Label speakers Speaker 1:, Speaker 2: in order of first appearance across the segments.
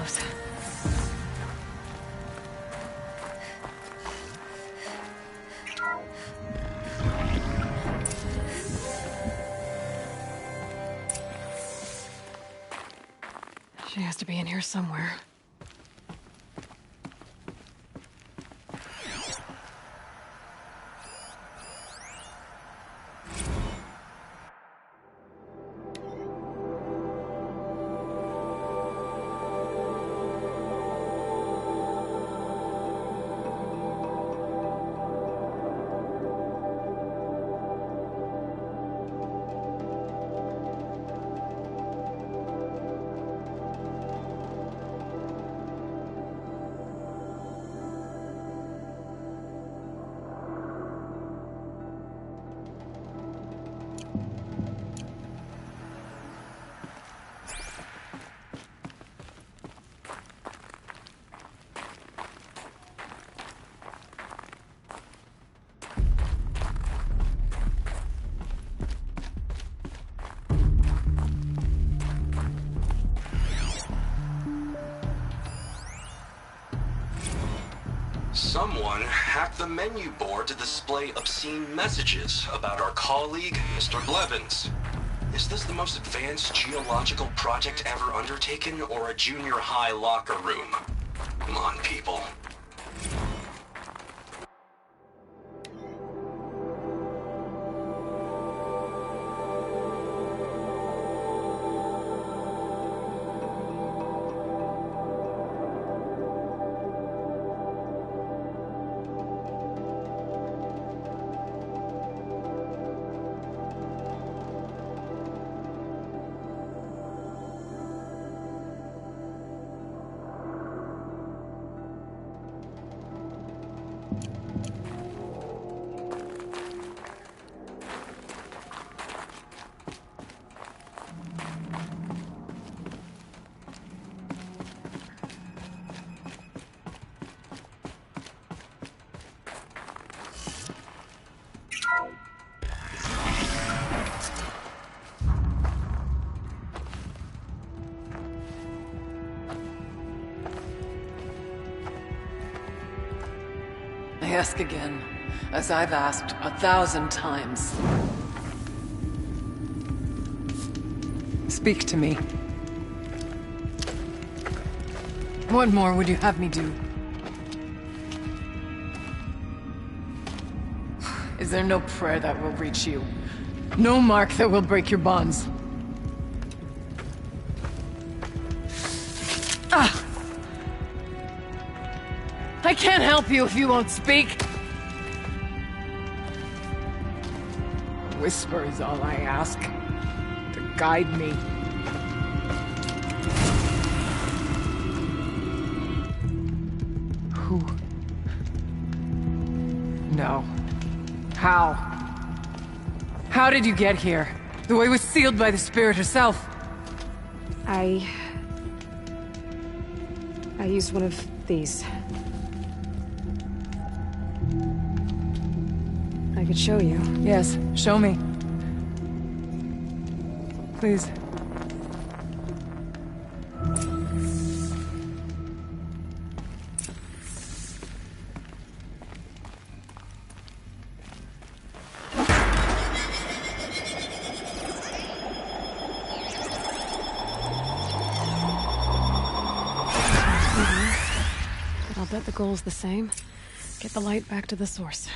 Speaker 1: close. She has to be in here somewhere.
Speaker 2: Someone hacked the menu board to display obscene messages about our colleague, Mr. Blevins. Is this the most advanced geological project ever undertaken, or a junior high locker room? Come on, people.
Speaker 1: I ask again, as I've asked 1,000 times. Speak to me. What more would you have me do? Is there no prayer that will reach you? No mark that will break your bonds? Ah! I can't help you if you won't speak. A whisper is all I ask, to guide me. Who? No. How? How did you get here? The way was sealed by the spirit herself.
Speaker 3: I used one of these. I could show you.
Speaker 1: Yes, show me. Please.
Speaker 3: But I'll bet the goal's the same. Get the light back to the source.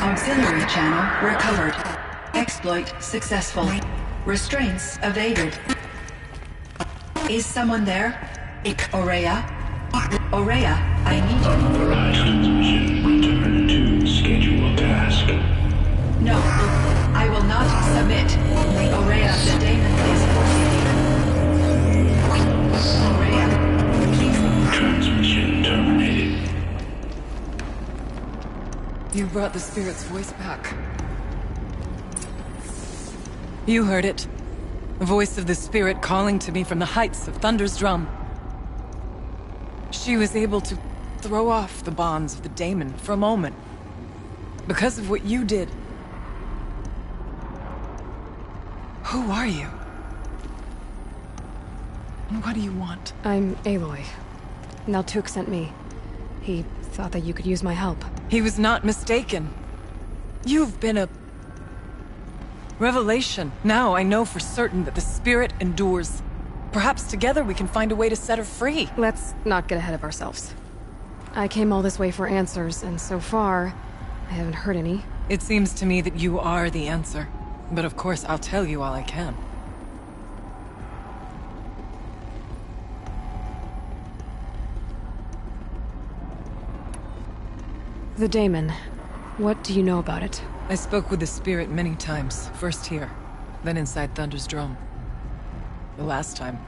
Speaker 4: Auxiliary channel recovered. Exploit successful. Restraints evaded. Is someone there? Aurea? Aurea, I need you.
Speaker 5: Authorized transmission. Return to scheduled task.
Speaker 4: No, I will not submit. Aurea, the daemon is forcing you. Aurea, please.
Speaker 5: Transmission terminated.
Speaker 1: You brought the spirit's voice back. You heard it. The voice of the spirit calling to me from the heights of Thunder's drum. She was able to throw off the bonds of the daemon for a moment. Because of what you did. Who are you? And what do you want?
Speaker 3: I'm Aloy. Naltuk sent me. He thought that you could use my help.
Speaker 1: He was not mistaken. You've been a revelation. Now I know for certain that the spirit endures. Perhaps together we can find a way to set her free.
Speaker 3: Let's not get ahead of ourselves. I came all this way for answers, and so far, I haven't heard any.
Speaker 1: It seems to me that you are the answer. But of course, I'll tell you all I can.
Speaker 3: The daemon. What do you know about it?
Speaker 1: I spoke with the spirit many times. First here, then inside Thunder's drum. The last time...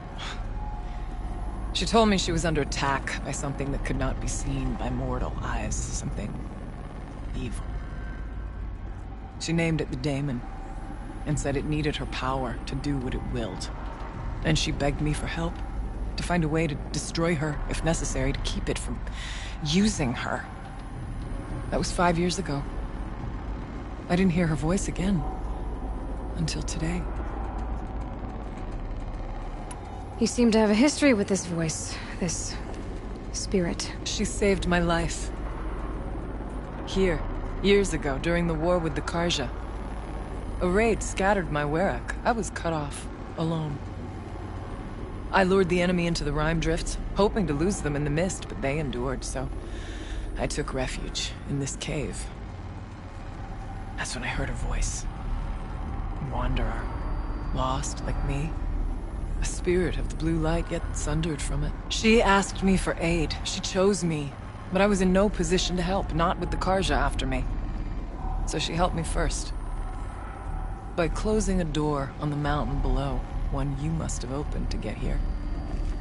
Speaker 1: She told me she was under attack by something that could not be seen by mortal eyes. Something... evil. She named it the daemon, and said it needed her power to do what it willed. And she begged me for help, to find a way to destroy her, if necessary, to keep it from using her. That was 5 years ago. I didn't hear her voice again. Until today.
Speaker 3: You seem to have a history with this voice. This... spirit.
Speaker 1: She saved my life. Here, years ago, during the war with the Karja. A raid scattered my Werak. I was cut off, alone. I lured the enemy into the Rime Drift, hoping to lose them in the mist, but they endured, so... I took refuge in this cave. That's when I heard her voice. A wanderer. Lost, like me. A spirit of the blue light, yet sundered from it. She asked me for aid. She chose me. But I was in no position to help, not with the Karja after me. So she helped me first. By closing a door on the mountain below, one you must have opened to get here.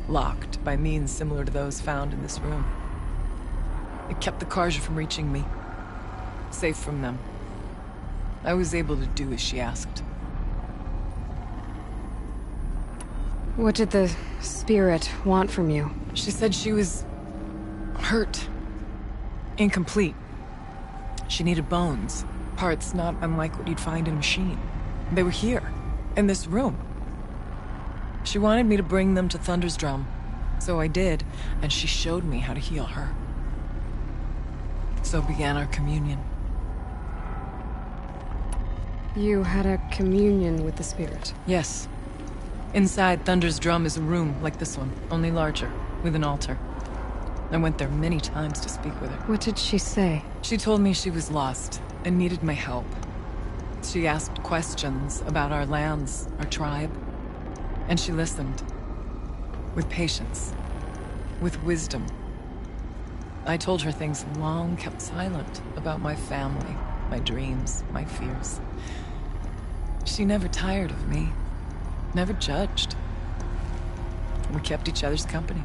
Speaker 1: Locked by means similar to those found in this room. It kept the Karja from reaching me. Safe from them. I was able to do as she asked.
Speaker 3: What did the spirit want from you?
Speaker 1: She said she was... hurt. Incomplete. She needed bones. Parts not unlike what you'd find in a machine. They were here, in this room. She wanted me to bring them to Thunder's drum. So I did, and she showed me how to heal her. So began our communion.
Speaker 3: You had a communion with the spirit?
Speaker 1: Yes. Inside Thunder's drum is a room like this one, only larger, with an altar. I went there many times to speak with her.
Speaker 3: What did she say?
Speaker 1: She told me she was lost and needed my help. She asked questions about our lands, our tribe, and she listened. With patience. With wisdom. I told her things long kept silent about my family, my dreams, my fears. She never tired of me. Never judged. We kept each other's company.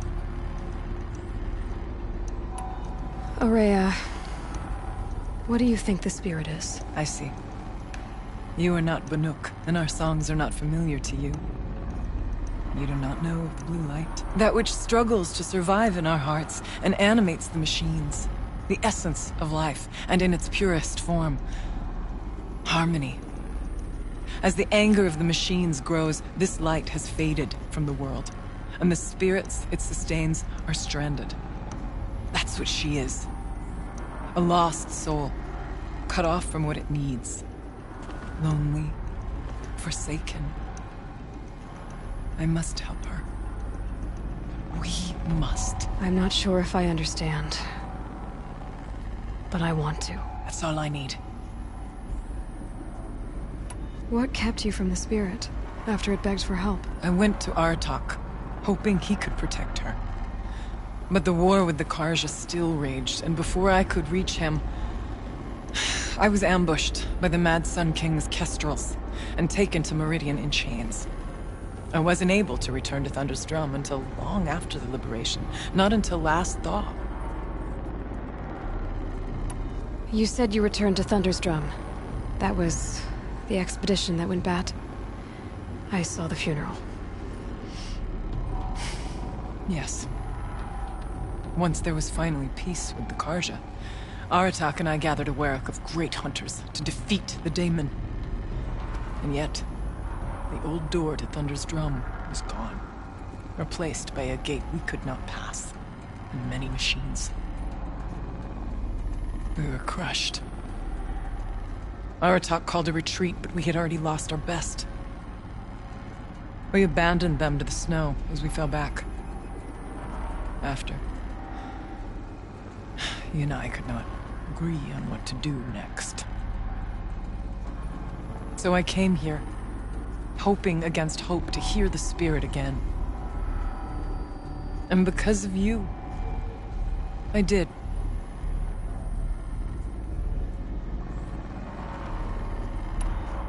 Speaker 3: Aurea, what do you think the spirit is?
Speaker 1: I see. You are not Banuk, and our songs are not familiar to you. You do not know of the blue light. That which struggles to survive in our hearts and animates the machines. The essence of life, and in its purest form. Harmony. As the anger of the machines grows, this light has faded from the world. And the spirits it sustains are stranded. That's what she is. A lost soul. Cut off from what it needs. Lonely. Forsaken. I must help her. We must.
Speaker 3: I'm not sure if I understand. But I want to.
Speaker 1: That's all I need.
Speaker 3: What kept you from the spirit after it begged for help?
Speaker 1: I went to Aratak, hoping he could protect her. But the war with the Karja still raged, and before I could reach him, I was ambushed by the Mad Sun King's kestrels and taken to Meridian in chains. I wasn't able to return to Thunder's Drum until long after the liberation, not until last thaw.
Speaker 3: You said you returned to Thunder's Drum. That was the expedition that went bad. I saw the funeral.
Speaker 1: Yes. Once there was finally peace with the Karja, Aratak and I gathered a Werak of great hunters to defeat the Daemon. And yet, the old door to Thunder's Drum was gone, replaced by a gate we could not pass, and many machines. We were crushed. Aratak called a retreat, but we had already lost our best. We abandoned them to the snow as we fell back. After, he and I could not agree on what to do next. So I came here, hoping against hope to hear the spirit again. And because of you, I did.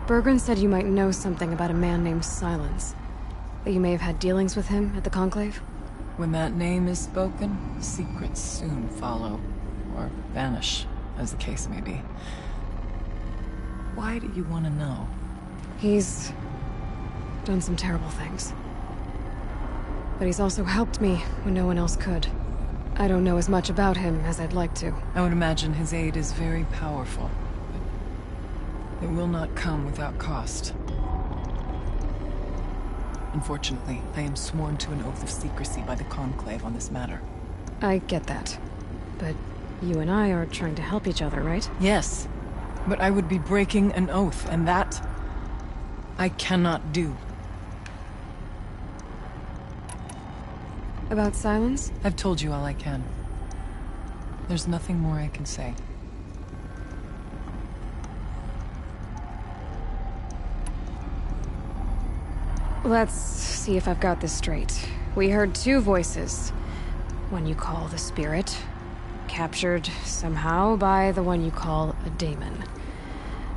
Speaker 3: Bergren said you might know something about a man named Silence. That you may have had dealings with him at the Conclave?
Speaker 1: When that name is spoken, secrets soon follow, or vanish, as the case may be. Why do you want to know?
Speaker 3: He's done some terrible things. But he's also helped me when no one else could. I don't know as much about him as I'd like to.
Speaker 1: I would imagine his aid is very powerful, but it will not come without cost. Unfortunately, I am sworn to an oath of secrecy by the Conclave on this matter.
Speaker 3: I get that. But you and I are trying to help each other, right?
Speaker 1: Yes, but I would be breaking an oath, and that I cannot do.
Speaker 3: About Silence?
Speaker 1: I've told you all I can. There's nothing more I can say.
Speaker 3: Let's see if I've got this straight. We heard two voices. One you call the Spirit, captured somehow by the one you call a daemon.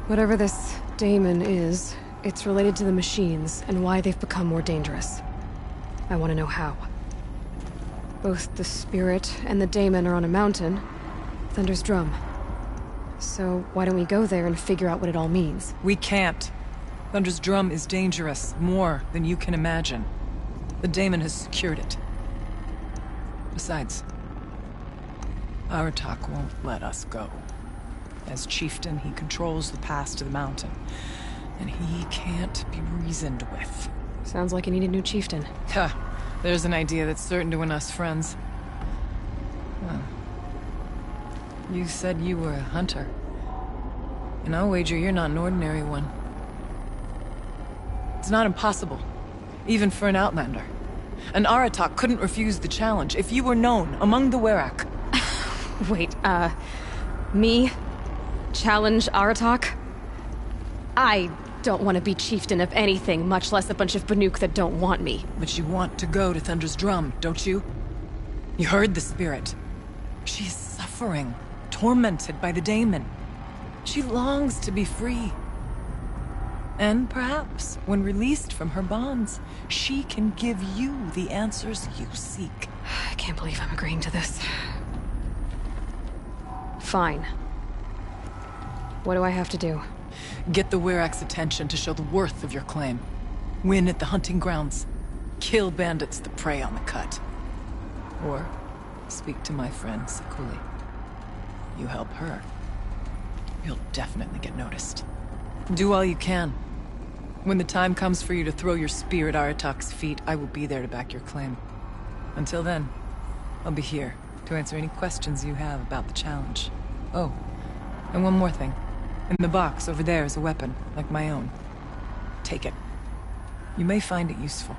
Speaker 3: Whatever this daemon is, it's related to the machines and why they've become more dangerous. I want to know how. Both the Spirit and the daemon are on a mountain, Thunder's Drum. So why don't we go there and figure out what it all means?
Speaker 1: We can't. Thunder's Drum is dangerous, more than you can imagine. The daemon has secured it. Besides, Aratak won't let us go. As chieftain, he controls the pass to the mountain, and he can't be reasoned with.
Speaker 3: Sounds like you need a new chieftain.
Speaker 1: Ha! There's an idea that's certain to win us friends. Well, you said you were a hunter. And I'll wager you're not an ordinary one. It's not impossible, even for an outlander. And Aratak couldn't refuse the challenge if you were known among the Werak.
Speaker 3: Wait, me? Challenge Aratak? I don't want to be chieftain of anything, much less a bunch of Banuk that don't want me.
Speaker 1: But you want to go to Thunder's Drum, don't you? You heard the spirit. She is suffering, tormented by the daemon. She longs to be free. And perhaps, when released from her bonds, she can give you the answers you seek.
Speaker 3: I can't believe I'm agreeing to this. Fine. What do I have to do?
Speaker 1: Get the Werak's attention to show the worth of your claim. Win at the hunting grounds. Kill bandits that prey on the cut. Or speak to my friend Sekuli. You help her, you'll definitely get noticed. Do all you can. When the time comes for you to throw your spear at Aratak's feet, I will be there to back your claim. Until then, I'll be here to answer any questions you have about the challenge. Oh, and one more thing. In the box over there is a weapon, like my own. Take it. You may find it useful.